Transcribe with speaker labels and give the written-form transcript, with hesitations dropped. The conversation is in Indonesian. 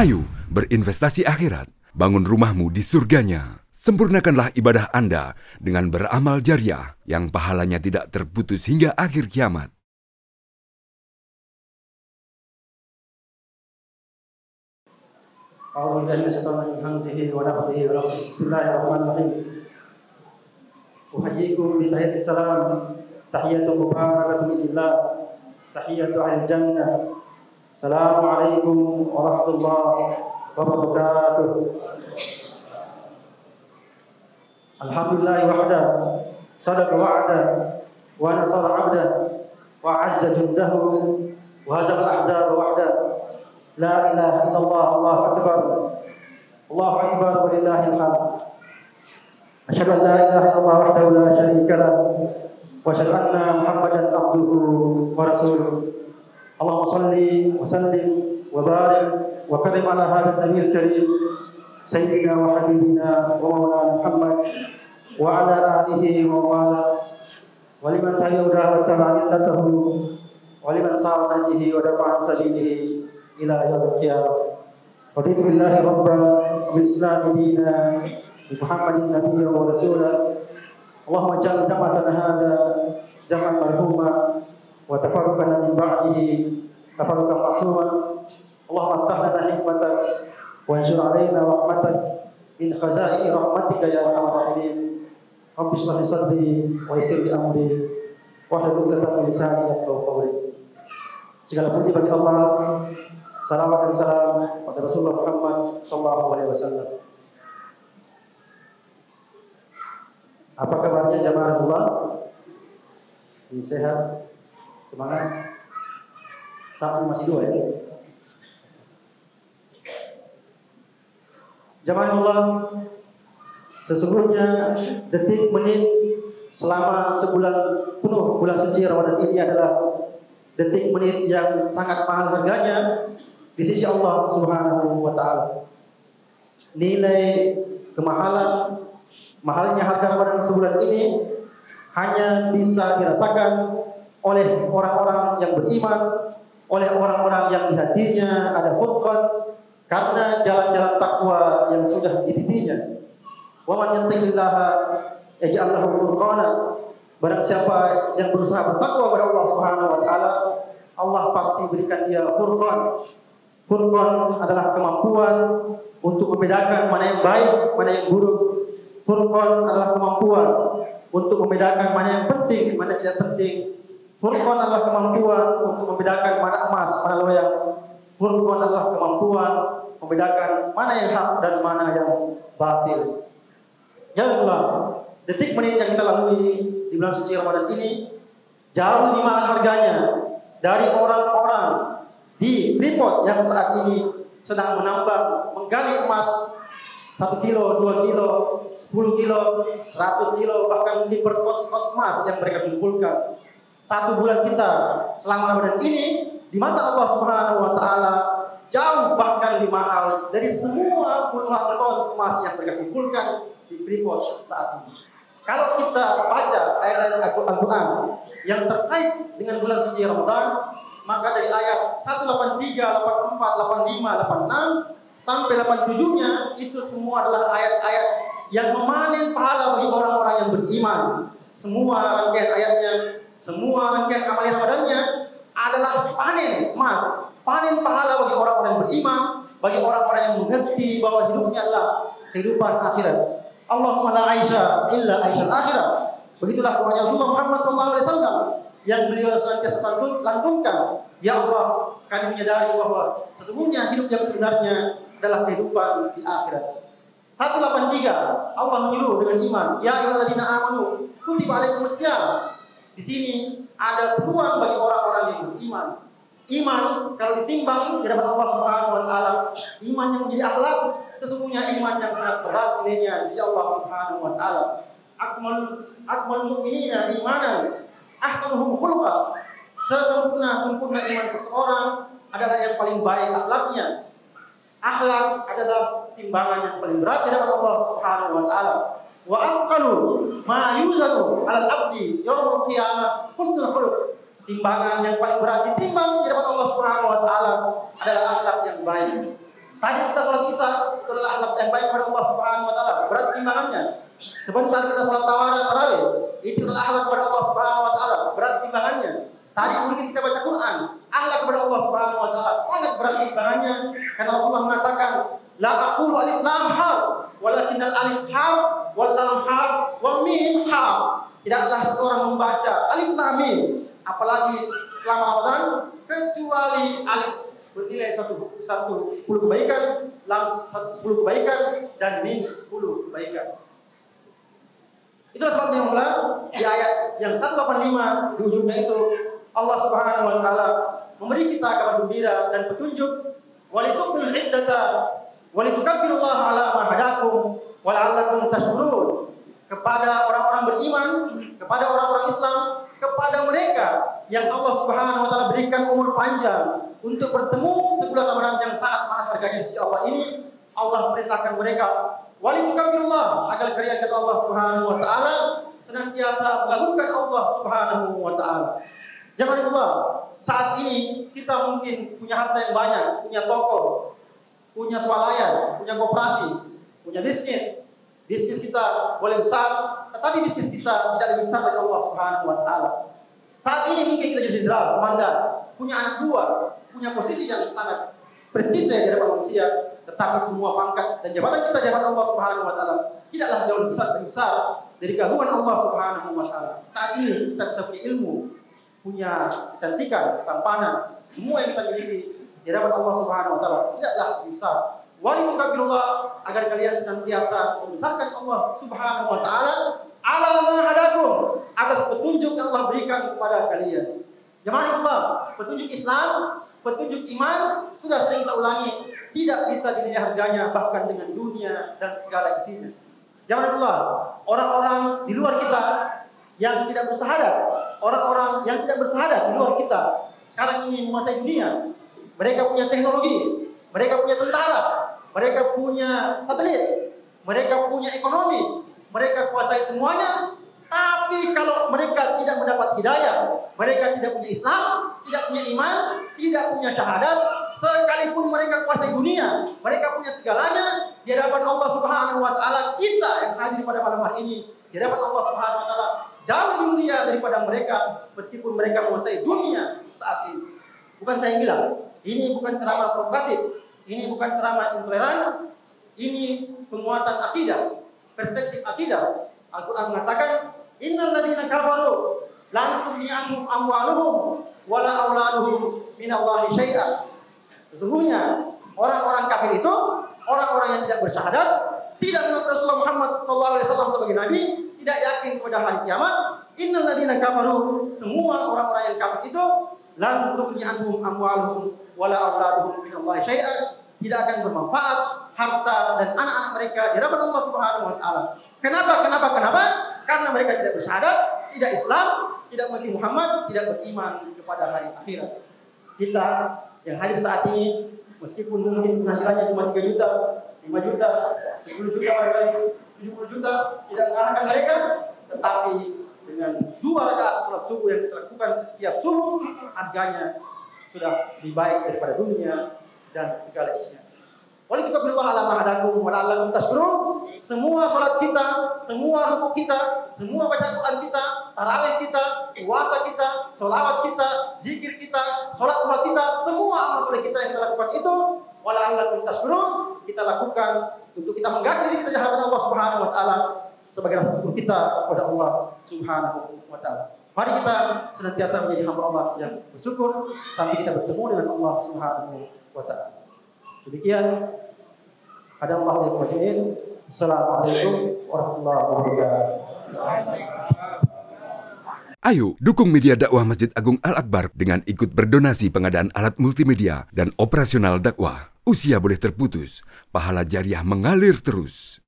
Speaker 1: Ayo berinvestasi akhirat, bangun rumahmu di surganya. Sempurnakanlah ibadah Anda dengan beramal jariah yang pahalanya tidak terputus hingga akhir kiamat.
Speaker 2: Bismillahirrahmanirrahim. Uhayyikum bi tahiyatis salam, tahiyatu mubarakatun lillah, tahiyatu ahli jannah. Assalamualaikum warahmatullahi wabarakatuh. Alhamdulillah wahda, sadaqa wa'da, wa nasara 'abda, wa 'azza jundahu, wa hazama al-ahzaba wahda. La ilaha illallah, Allahu akbar. Allahu akbar wa lillahil hamd. Asyhadu an la ilaha illallah wahdahu la syarika lahu, wa asyhadu anna Muhammadan abduhu wa rasuluh. Allahumma shalli wa sallim wa barik wa karim ala hadzal nabiyil karim sayyidina wa habibina wa maulana Muhammad wa ala alihi wa wala wa liman tabi'ahu wa tabi'a millatahu wa liman sara nahjihi wa dafa'a sabilihi ila yaumil qiyamah. Raditu billahi rabban wa bil islam dinan bi Muhammadin nabiyyan wa rasulan. Allahumma ja'al jama'atana hadza jam'an marhuma wa tafarruqana min ba'dihi tafarruqan ma'suma. Allahumma iftah lana hikmatak wa anshur 'alaina rahmatak min khaza'i rahmatika ya arhamar rahimin. Rabbi shrah li sadri wa yassir li amri wahlul 'uqdatam min lisani yafqahu qawli. Segala puji bagi Allah, salawat dan salam pada Rasulullah Muhammad sallallahu alaihi wasallam. Apa kabarnya jamaah Allah? Ini sehat? Semangat? Saat masih 2 ya. Jamaah Allah, sesungguhnya detik menit selama sebulan penuh bulan suci Ramadan ini adalah detik menit yang sangat mahal harganya di sisi Allah Subhanahu wa taala. Nilai kemahalan mahalnya harga Ramadan sebulan ini hanya bisa dirasakan oleh orang-orang yang beriman, oleh orang-orang yang di hatinya ada furqan karena jalan-jalan takwa yang sudah dititinya. Wa man yattaqillaha yaj'al lahu furqana. Barang siapa yang berusaha bertakwa kepada Allah Subhanahu wa taala, Allah pasti berikan dia furqan. Furqan adalah kemampuan untuk membedakan mana yang baik, mana yang buruk. Furqan adalah kemampuan untuk membedakan mana yang penting, mana yang tidak penting. Furqan adalah kemampuan untuk membedakan mana emas, mana loyang. Furqan adalah kemampuan membedakan mana yang hak dan mana yang batil. Ya Allah, detik menit yang kita lalui di bulan suci Ramadan ini jauh lebih mahal harganya dari orang-orang di Freeport yang saat ini sedang menambang, menggali emas 1 kilo, 2 kilo, 10 kilo, 100 kilo, bahkan mungkin bertot-tot emas yang mereka kumpulkan. 1 bulan kita selama Ramadan ini di mata Allah Subhanahu wa taala jauh bahkan lebih mahal dari semua puluhan ton emas yang mereka kumpulkan di Freeport saat ini. Kalau kita baca ayat-ayat Al-Quran yang terkait dengan bulan suci Ramadan, maka dari ayat 183, 84, 85, 86 sampai 87-nya itu semua adalah ayat-ayat yang memalin pahala bagi orang-orang yang beriman. Semua rangkaian ayatnya, semua rangkaian amal Ramadannya adalah panen emas, panen pahala bagi orang-orang yang beriman, bagi orang-orang yang mengerti bahwa hidupnya adalah kehidupan akhirat. Allahumma la aisha illa aishal akhirah. Begitulah doanya Rasulullah Muhammad SAW yang beliau senantiasa lantunkan. Ya Allah, kami menyadari bahwa sesungguhnya hidup yang sebenarnya adalah kehidupan di akhirat. 183 Allah menyuruh dengan iman. Ya ayyuhalladzina amanu kutiba alaikumusiyam. Di sini ada seruan bagi orang-orang yang beriman. Iman kalau ditimbang di hadapan Allah Subhanahu wa taala, iman yang menjadi akhlak, sesungguhnya iman yang sangat berat nilainya di sisi Allah Subhanahu wa taala. Akmal mu'minina imanan ahsanuhum khuluqa. Sempurna iman seseorang adalah yang paling baik akhlaknya. Akhlak adalah timbangan yang paling berat di hadapan Allah Subhanahu wa taala. Wa asqalu ma yuzanu 'alal 'abdi yaumul qiyamah husnul khuluq. Timbangan yang paling berat ditimbang di hadapan Allah Subhanahu wa taala adalah akhlak yang baik. Tadi Sebentar kita sholat tarawih, itu adalah akhlak kepada Allah Subhanahu wa taala, berat timbangannya. Tadi mungkin kita baca Quran, akhlak kepada Allah Subhanahu wa taala sangat berat timbangannya, karena Rasulullah mengatakan, la aqulu alif lam ha, walakin al alif ha wal lam ha wal mim ha. Tidaklah seorang membaca alif lam mim, apalagi selama Ramadan, kecuali alif bernilai 10 kebaikan, lam 10 kebaikan, dan mim 10 kebaikan. Itulah sebabnya mula di ayat yang 185 di ujungnya itu Allah Subhanahu wa taala memberi kita kabar gembira dan petunjuk, walitukmilul iddata walitukabbirullaha ala ma hadakum wa la'allakum tashkurun, kepada orang-orang beriman, kepada orang-orang Islam, kepada mereka yang Allah Subhanahu wa taala berikan umur panjang untuk bertemu sebulan Ramadan yang sangat mahal harganya di sisi Allah ini. Allah perintahkan mereka walitukabirullah, agar kalian kata Allah Subhanahu wa taala senantiasa mengagungkan Allah Subhanahu wa taala. Jangan lupa, saat ini kita mungkin punya harta yang banyak, punya toko, punya swalayan, punya koperasi, punya bisnis. Bisnis kita boleh besar, tetapi bisnis kita tidak lebih besar dari Allah Subhanahu wa taala. Saat ini mungkin kita jadi jenderal, komandan, punya anak buah, punya posisi yang sangat prestise di hadapan manusia, tetapi semua pangkat dan jabatan kita di hadapan Allah Subhanahu wa taala tidaklah jauh lebih besar dari keagungan Allah Subhanahu wa taala. Saat ini kita bisa punya ilmu, punya kecantikan, ketampanan, semua yang kita miliki di hadapan Allah Subhanahu wa taala tidaklah lebih besar. Walitukabirullah, agar kalian senantiasa membesarkan Allah Subhanahu wa taala ala ma hadakum, atas petunjuk yang Allah berikan kepada kalian. Jemaah lupa, petunjuk Islam, petunjuk iman sudah sering kita ulangi, tidak bisa dinilai harganya bahkan dengan dunia dan segala isinya. Jangan lupa, orang-orang di luar kita yang tidak bersahadat, orang-orang yang tidak bersahadat di luar kita sekarang ini menguasai dunia. Mereka punya teknologi, mereka punya tentara, mereka punya satelit, mereka punya ekonomi, mereka kuasai semuanya. Tapi kalau mereka tidak mendapat hidayah, mereka tidak punya Islam, tidak punya iman, tidak punya syahadat, sekalipun mereka kuasai dunia, mereka punya segalanya di hadapan Allah Subhanahu wa taala, kita yang hadir pada malam hari ini di hadapan Allah Subhanahu wa taala jauh lebih mulia daripada mereka, meskipun mereka menguasai dunia saat ini. Bukan saya yang bilang, ini bukan ceramah provokatif, ini bukan ceramah intoleran, ini penguatan akidah, perspektif akidah. Al-Quran mengatakan, innal ladzina kafaru la tughni anhum amwaluhum wala auladuhum minallahi syai'a. Sesungguhnya orang-orang kafir itu orang-orang yang tidak bersyahadat, tidak mengaku Rasulullah Muhammad SAW sebagai nabi, tidak yakin kepada hari kiamat. Innal ladzina kafaru, semua orang-orang yang kafir itu la tughni anhum amwaluhum wala auladuhum minallahi syai'a, tidak akan bermanfaat harta dan anak-anak mereka di hadapan Allah Subhanahu wa taala. Kenapa? Karena mereka tidak bersyahadat, tidak Islam, tidak mengerti Muhammad, tidak beriman kepada hari akhirat. Kita yang hadir saat ini, meskipun mungkin penghasilannya cuma 3 juta, 5 juta, 10 juta, 70 juta, tidak mengarahkan mereka, tetapi dengan 2 rakaat salat subuh yang kita lakukan setiap subuh, harganya sudah lebih baik daripada dunia dan segala isinya. Walitukabirullah ala ma hadakum wa la'allakum tashkurun. Semua salat kita, semua rukuk kita, semua baca Quran kita, tarawih kita, puasa kita, sholawat kita, zikir kita, sholat duha kita, semua amal soleh kita yang kita lakukan itu wa la'allakum tashkurun, kita lakukan untuk kita mengganti diri kita di hadapan Allah Subhanahu wa taala sebagai rasa syukur kita kepada Allah Subhanahu wa taala. Mari kita senantiasa menjadi hamba Allah yang bersyukur sampai kita bertemu dengan Allah Subhanahu wa taala. Demikian, ada Allah yang wajib. Assalamualaikum warahmatullahi wabarakatuh.
Speaker 1: Ayo dukung media dakwah Masjid Agung Al-Akbar dengan ikut berdonasi pengadaan alat multimedia dan operasional dakwah. Usia boleh terputus, pahala jariah mengalir terus.